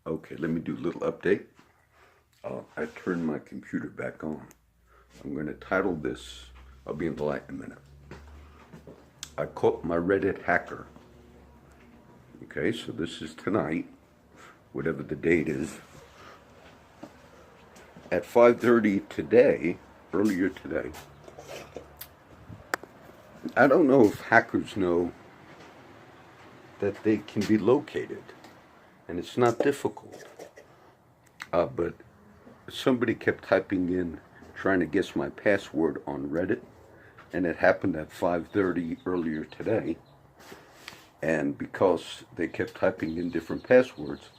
Okay, let me do a little update. I turned my computer back on. I'm going to title this, I'll be in the light in a minute. I caught my Reddit hacker. Okay, so this is tonight, whatever the date is. At 5:30 today, earlier today, I don't know if hackers know that they can be located, and it's not difficult. But somebody kept typing in, trying to guess my password on Reddit, and it happened at 5:30 earlier today. And because they kept typing in different passwords,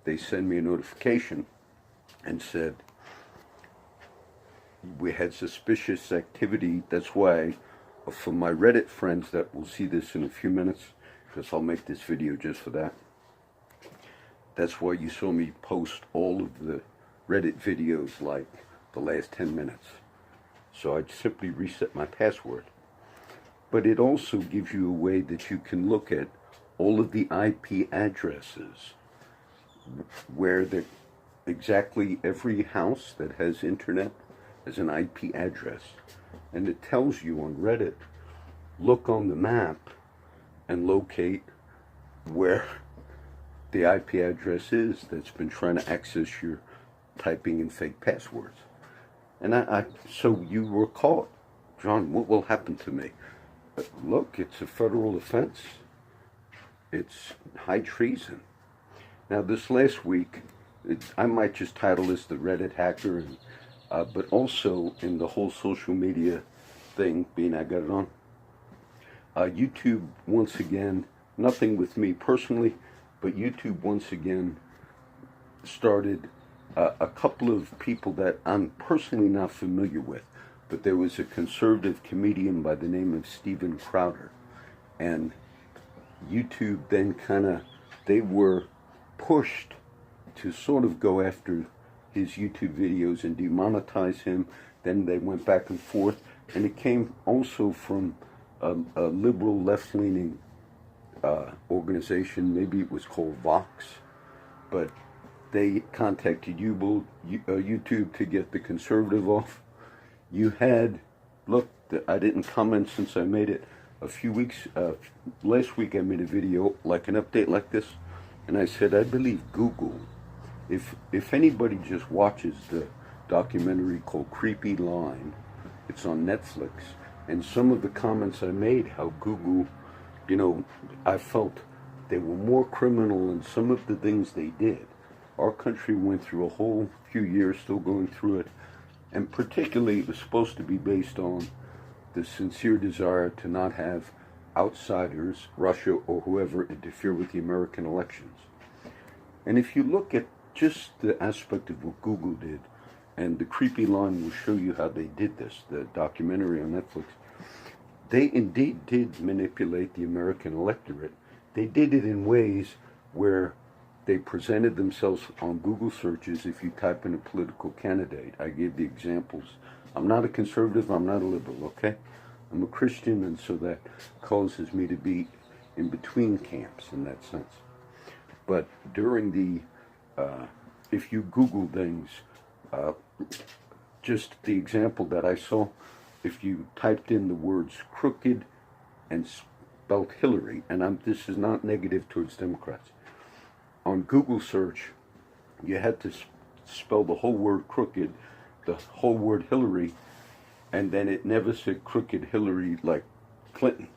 they sent me a notification and said, we had suspicious activity. That's why, for my Reddit friends that will see this in a few minutes, because I'll make this video just for that. That's why you saw me post all of the Reddit videos like the last 10 minutes. So I simply reset my password. But it also gives you a way that you can look at all of the IP addresses where exactly every house that has internet has an IP address. And it tells you on Reddit, look on the map and locate where the IP address is that's been trying to access your typing in fake passwords. And so you were caught. John, what will happen to me? Look, it's a federal offense. It's high treason. Now, this last week, I might just title this the Reddit hacker, but also in the whole social media thing, being I got it on. YouTube, once again, nothing with me personally, but YouTube once again started a couple of people that I'm personally not familiar with. But there was a conservative comedian by the name of Steven Crowder. And YouTube then they were pushed to sort of go after his YouTube videos and demonetize him. Then they went back and forth. And it came also from a liberal left-leaning organization. Maybe it was called Vox. But they contacted YouTube to get the conservative off. You had, look, I didn't comment since I made it a few weeks, last week I made a video, like an update like this, and I said, I believe Google, if anybody just watches the documentary called Creepy Line, it's on Netflix, and some of the comments I made, how Google, I felt they were more criminal in some of the things they did. Our country went through a whole few years, still going through it, and particularly it was supposed to be based on the sincere desire to not have outsiders, Russia or whoever, interfere with the American elections. And if you look at just the aspect of what Google did, and the Creepy Line will show you how they did this, the documentary on Netflix, they indeed did manipulate the American electorate. They did it in ways where they presented themselves on Google searches. If you type in a political candidate, I gave the examples. I'm not a conservative, I'm not a liberal, okay? I'm a Christian, and so that causes me to be in between camps in that sense. But during if you Google things, just the example that I saw, if you typed in the words crooked and spelled Hillary, and this is not negative towards Democrats, on Google search, you had to spell the whole word crooked, the whole word Hillary, and then it never said crooked Hillary like Clinton.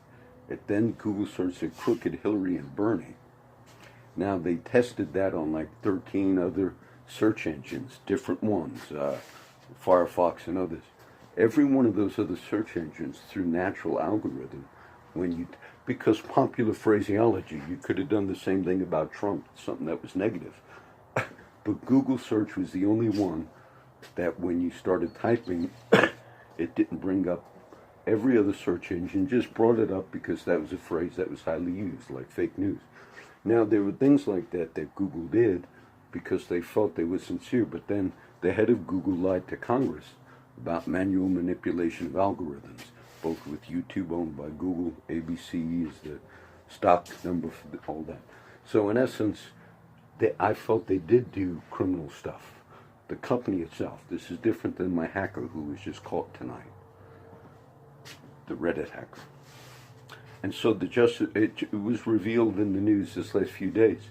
It then Google search said crooked Hillary and Bernie. Now they tested that on like 13 other search engines, different ones, Firefox and others. Every one of those other search engines through natural algorithm, because popular phraseology, you could have done the same thing about Trump, something that was negative. But Google search was the only one that when you started typing, it didn't bring up. Every other search engine just brought it up because that was a phrase that was highly used, like fake news. Now, there were things like that Google did because they felt they were sincere, but then the head of Google lied to Congress about manual manipulation of algorithms, both with YouTube owned by Google, ABC is the stock number for all that. So in essence, I felt they did do criminal stuff. The company itself. This is different than my hacker who was just caught tonight. The Reddit hacker. And so it was revealed in the news this last few days.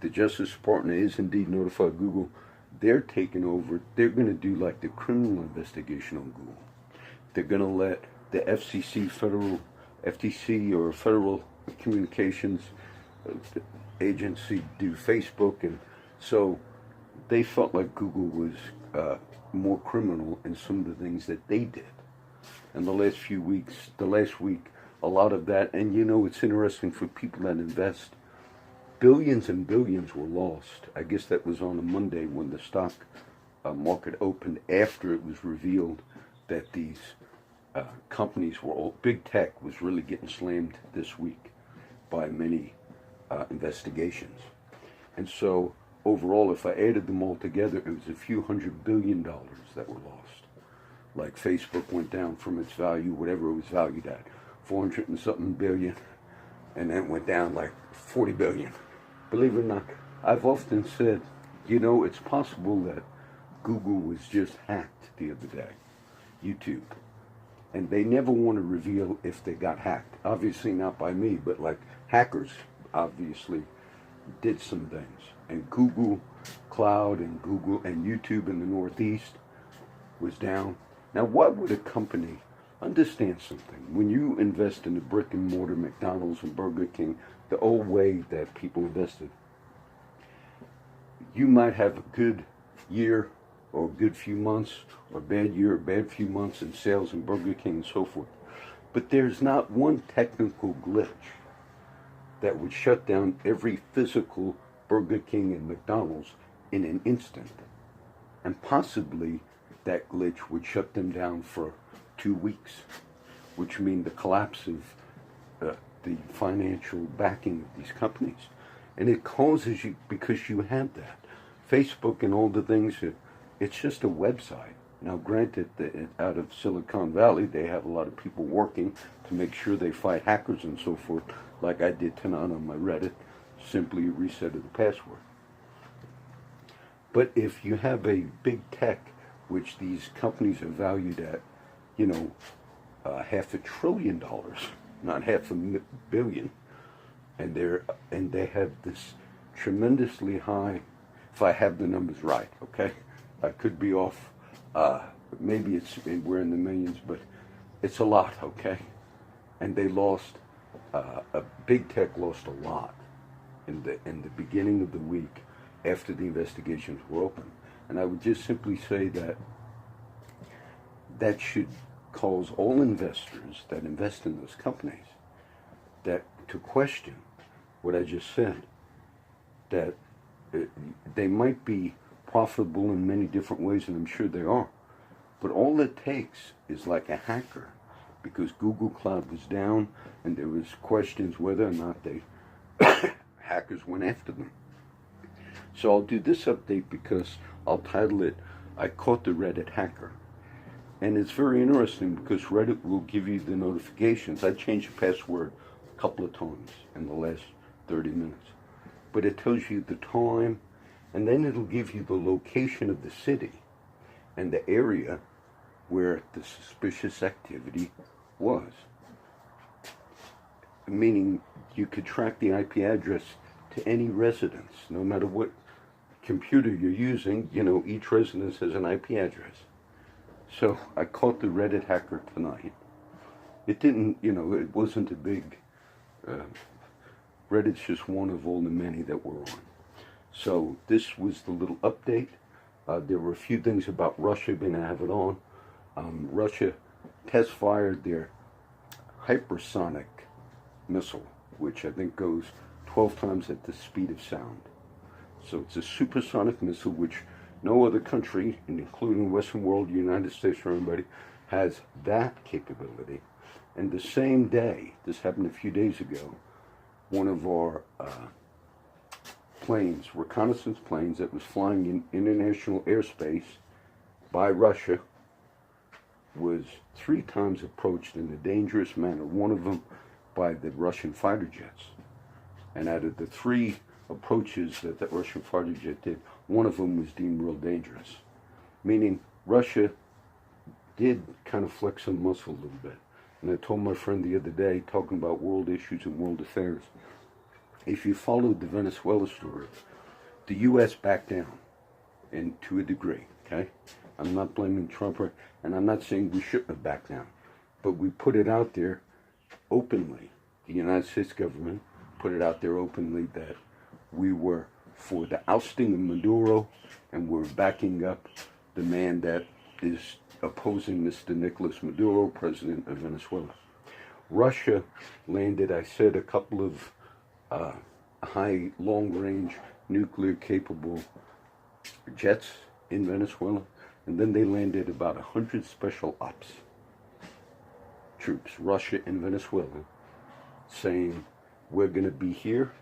The Justice Department is indeed notified Google. They're taking over. They're going to do like the criminal investigation on Google. They're going to let the FTC or Federal Communications Agency do Facebook, and so they felt like Google was more criminal in some of the things that they did. And the last week, a lot of that, and you know, it's interesting for people that invest, billions and billions were lost. I guess that was on a Monday when the stock market opened after it was revealed that these companies were all, big tech was really getting slammed this week by many investigations. And so overall, if I added them all together, it was a few $100 billion that were lost. Like Facebook went down from its value, whatever it was valued at, 400 and something billion, and then went down like 40 billion. Believe it or not, I've often said, you know, it's possible that Google was just hacked the other day, YouTube. And they never want to reveal if they got hacked. Obviously not by me, but like hackers obviously did some things. And Google Cloud and Google and YouTube in the Northeast was down. Now, what would a company understand something? When you invest in the brick and mortar McDonald's and Burger King, the old way that people invested, you might have a good year or a good few months, or a bad year, or bad few months in sales in Burger King and so forth. But there's not one technical glitch that would shut down every physical Burger King and McDonald's in an instant. And possibly that glitch would shut them down for 2 weeks, which mean the collapse of the financial backing of these companies. And it causes you, because you have that. Facebook and all the things, it's just a website. Now, granted, out of Silicon Valley, they have a lot of people working to make sure they fight hackers and so forth, like I did tonight on my Reddit, simply a reset of the password. But if you have a big tech, which these companies are valued at, you know, $500 billion, not $500 million, and they have this tremendously high, if I have the numbers right, okay? I could be off. Maybe we're in the millions, but it's a lot, okay? And they lost. A big tech lost a lot in the beginning of the week after the investigations were open. And I would just simply say that should cause all investors that invest in those companies that to question what I just said, that they might be profitable in many different ways, and I'm sure they are. But all it takes is like a hacker, because Google Cloud was down, and there was questions whether or not they hackers went after them. So I'll do this update because I'll title it, I Caught the Reddit Hacker. And it's very interesting because Reddit will give you the notifications. I changed the password a couple of times in the last 30 minutes. But it tells you the time, and then it'll give you the location of the city and the area where the suspicious activity was. Meaning you could track the IP address to any residence, no matter what computer you're using. You know, each residence has an IP address. So I caught the Reddit hacker tonight. It didn't, you know, it wasn't a big, Reddit's just one of all the many that we're on. So this was the little update. There were a few things about Russia, but I have it on. Russia test fired their hypersonic missile, which I think goes 12 times at the speed of sound. So it's a supersonic missile, which no other country, including the Western world, the United States, or anybody, has that capability. And the same day, this happened a few days ago, one of our planes, reconnaissance planes that was flying in international airspace by Russia, was 3 times approached in a dangerous manner, one of them by the Russian fighter jets. And out of the 3 approaches that the Russian fighter jet did, one of them was deemed real dangerous. Meaning Russia did kind of flex some muscle a little bit. And I told my friend the other day, talking about world issues and world affairs, if you followed the Venezuela story, the U.S. backed down, and to a degree, okay? I'm not blaming Trump, and I'm not saying we shouldn't have backed down, but we put it out there openly. The United States government put it out there openly that we were for the ousting of Maduro, and we're backing up the man that is opposing Mr. Nicolas Maduro, president of Venezuela. Russia landed, I said, a couple of high, long-range, nuclear-capable jets in Venezuela, and then they landed about 100 special ops troops, Russia and Venezuela, saying, we're going to be here,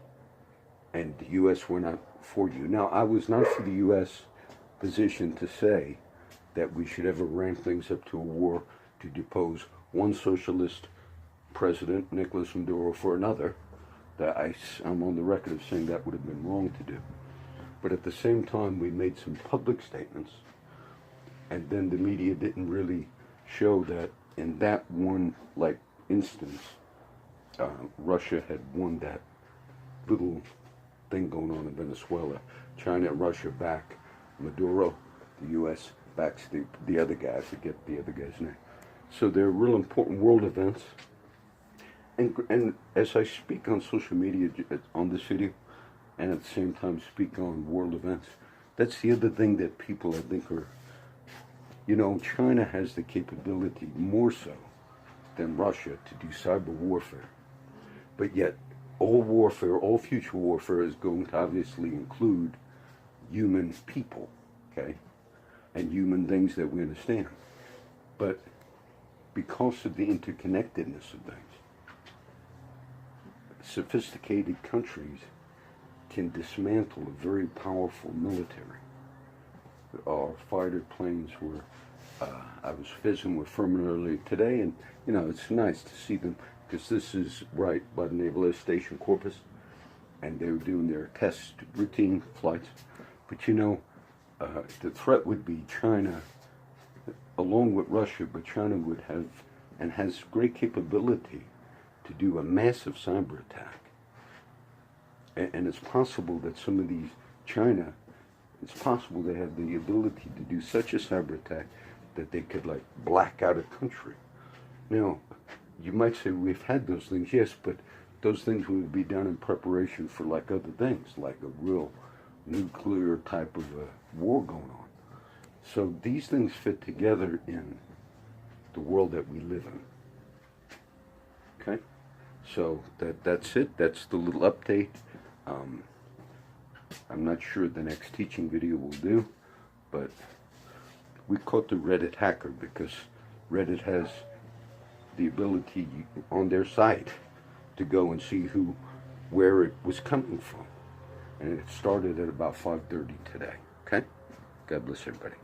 and the U.S., we're not for you. Now, I was not for the U.S. position to say that we should ever ramp things up to a war to depose one socialist president, Nicolas Maduro, for another. That I'm on the record of saying that would have been wrong to do. But at the same time, we made some public statements, and then the media didn't really show that in that one instance, Russia had won that little thing going on in Venezuela. China and Russia back Maduro, the U.S. backs the other guy. I forget the other guy's name. So they're real important world events. And as I speak on social media on this video, and at the same time speak on world events, that's the other thing that people I think are, China has the capability more so than Russia to do cyber warfare. But yet, all warfare, all future warfare is going to obviously include human people, okay? And human things that we understand. But because of the interconnectedness of things, sophisticated countries can dismantle a very powerful military. Our fighter planes were, I was visiting with Furman earlier today, and it's nice to see them, because this is right by the Naval Air Station Corpus, and they were doing their test routine flights. But the threat would be China, along with Russia, but China would have, and has great capability to do a massive cyber attack. And it's possible that some of these, it's possible they have the ability to do such a cyber attack that they could black out a country. Now, you might say we've had those things, yes, but those things would be done in preparation for other things, like a real nuclear type of a war going on. So these things fit together in the world that we live in. Okay? So that's it. That's the little update. I'm not sure the next teaching video will do, but we caught the Reddit hacker because Reddit has the ability on their site to go and see where it was coming from. And it started at about 5:30 today. Okay? God bless everybody.